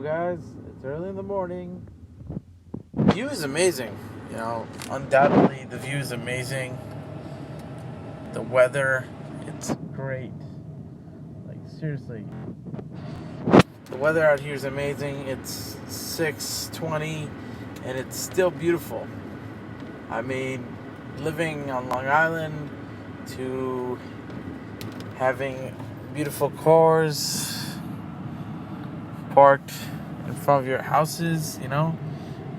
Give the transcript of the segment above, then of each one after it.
guys. It's early in the morning. The view is amazing. Undoubtedly the view is amazing. The weather, it's great. Like, seriously. The weather out here is amazing. It's 6:20 and it's still beautiful. I mean, living on Long Island to having beautiful cars parked in front of your houses,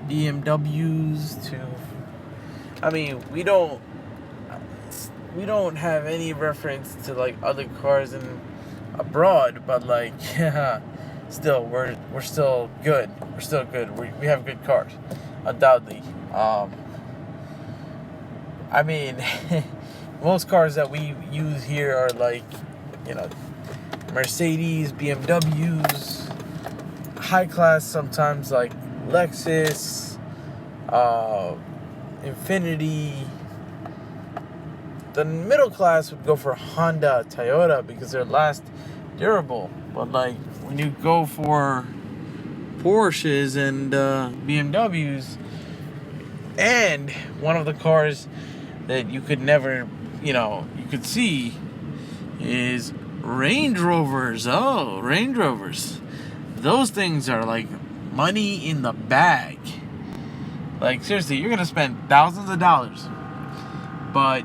BMWs to, we don't have any reference to like other cars in abroad, but like, yeah, still we're still good. We're still good. We have good cars, undoubtedly. Most cars that we use here are like, Mercedes, BMWs, high class sometimes like Lexus, Infiniti. The middle class would go for Honda, Toyota because they're last durable. But like when you go for Porsches and BMWs, and one of the cars that you could never, you could see is Range Rovers. Oh, Range Rovers. Those things are like money in the bag. Like, seriously, you're going to spend thousands of dollars. But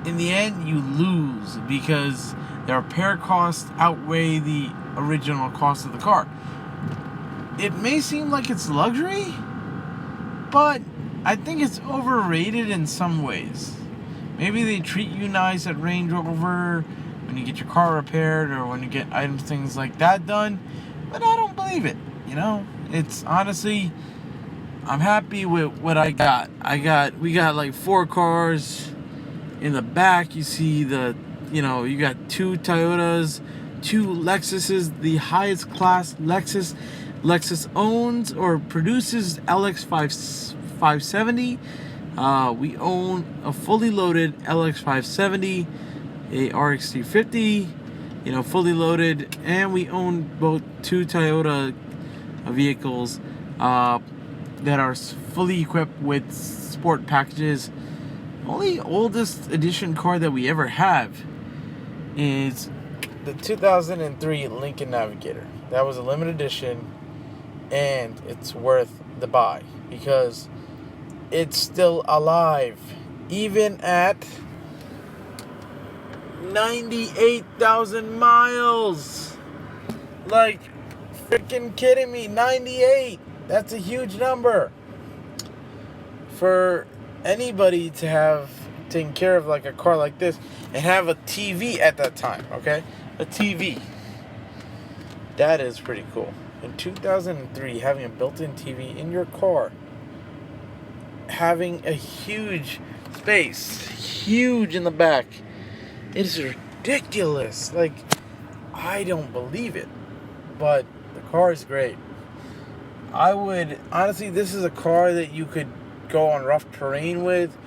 in the end, you lose because their repair costs outweigh the original cost of the car. It may seem like it's luxury, but I think it's overrated in some ways. Maybe they treat you nice at Range Rover when you get your car repaired or when you get things like that done, but I don't believe it. It's honestly, I'm happy with what I got. We got like 4 cars. In the back, you see you got 2 Toyotas, 2 Lexuses, the highest class Lexus. Lexus owns or produces LX 570. We own a fully loaded LX 570, a RX 350, fully loaded, and we own both 2 Toyota vehicles that are fully equipped with sport packages. Only oldest edition car that we ever have is the 2003 Lincoln Navigator. That was a limited edition, and it's worth the buy because it's still alive, even at 98,000 miles. Like, freaking kidding me, 98. That's a huge number. For anybody to have taken care of like a car like this and have a TV at that time, okay? A TV. That is pretty cool. In 2003, having a built-in TV in your car, having a huge space, huge in the back, it is ridiculous. Like, I don't believe it, but the car is great. Honestly, this is a car that you could go on rough terrain with,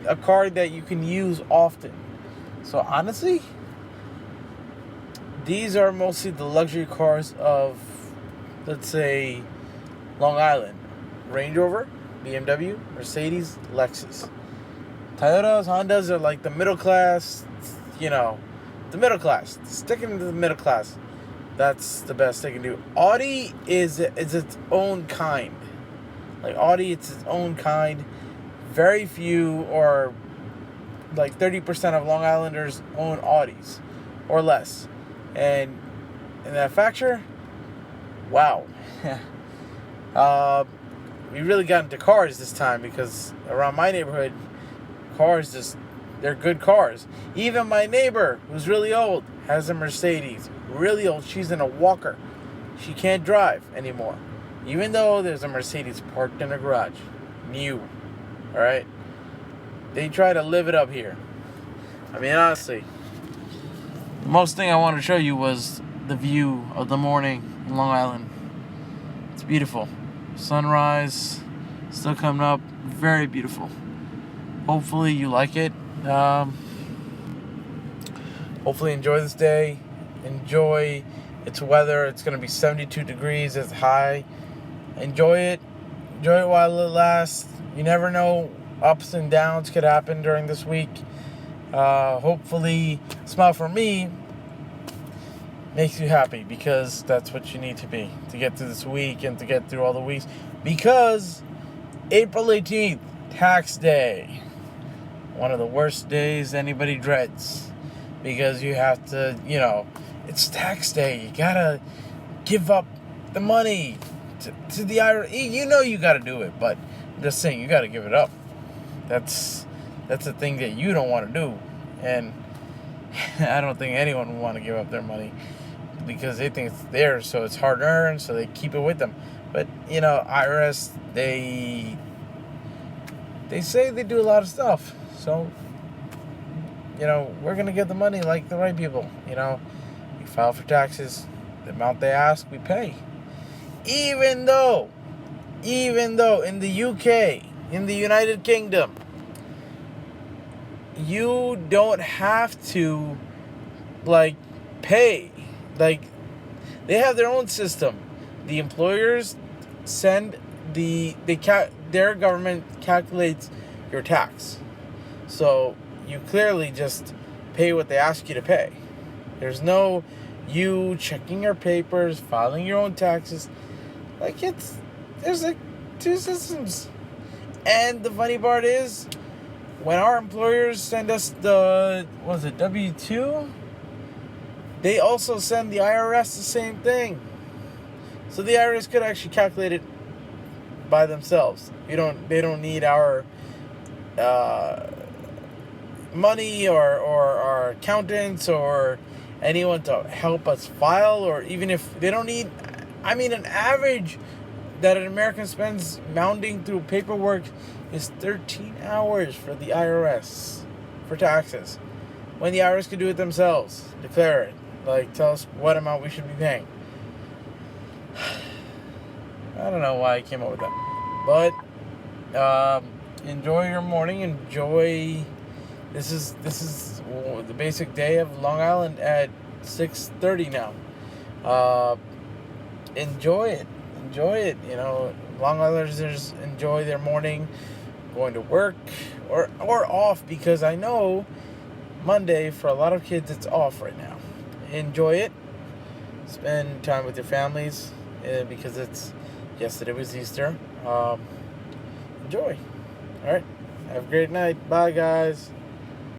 a car that you can use often. So honestly, these are mostly the luxury cars of, let's say, Long Island. Range Rover, BMW, Mercedes, Lexus. Toyotas, Hondas are like the middle class, the middle class. Sticking to the middle class. That's the best they can do. Audi is its own kind. Like, Audi, it's its own kind. Very few, or like 30% of Long Islanders own Audis or less. And in that factor, wow. We really got into cars this time because around my neighborhood, cars they're good cars. Even my neighbor, who's really old, has a Mercedes. Really old. She's in a walker. She can't drive anymore. Even though there's a Mercedes parked in her garage. New. Alright? They try to live it up here. Honestly, the most thing I wanted to show you was the view of the morning in Long Island. It's beautiful. Sunrise still coming up. Very beautiful. Hopefully you like it. Hopefully enjoy this day. Enjoy It's weather. It's going to be 72 degrees. It's high. Enjoy it. Enjoy it while it lasts. You never know. Ups and downs could happen during this week. Hopefully, Smile for Me makes you happy, because that's what you need to be to get through this week and to get through all the weeks. Because April 18th, tax day. One of the worst days anybody dreads. Because you have to, it's tax day. You gotta give up the money to the IRS. You gotta do it, but I'm just saying, you gotta give it up. That's a thing that you don't want to do. And I don't think anyone would want to give up their money, because they think it's theirs, so it's hard earned, so they keep it with them. But, IRS, they say they do a lot of stuff. So, we're going to get the money like the right people. We file for taxes. The amount they ask, we pay. Even though in the UK, in the United Kingdom, you don't have to, pay. They have their own system. The employers send their government calculates your tax. So you clearly just pay what they ask you to pay. There's no you checking your papers, filing your own taxes. There's two systems. And the funny part is, when our employers send us the W-2, they also send the IRS the same thing. So the IRS could actually calculate it by themselves. They don't need our money or our accountants or anyone to help us file, or even if they don't need, an average that an American spends mounting through paperwork is 13 hours for the IRS for taxes, when the IRS could do it themselves. Declare it. Tell us what amount we should be paying. I don't know why I came up with that. But enjoy your morning. Enjoy. This is the basic day of Long Island at 6:30 now. Enjoy it. Long Islanders enjoy their morning, going to work or off, because I know Monday for a lot of kids it's off right now. Enjoy it. Spend time with your families, because yesterday was Easter. Enjoy. All right. Have a great night. Bye, guys.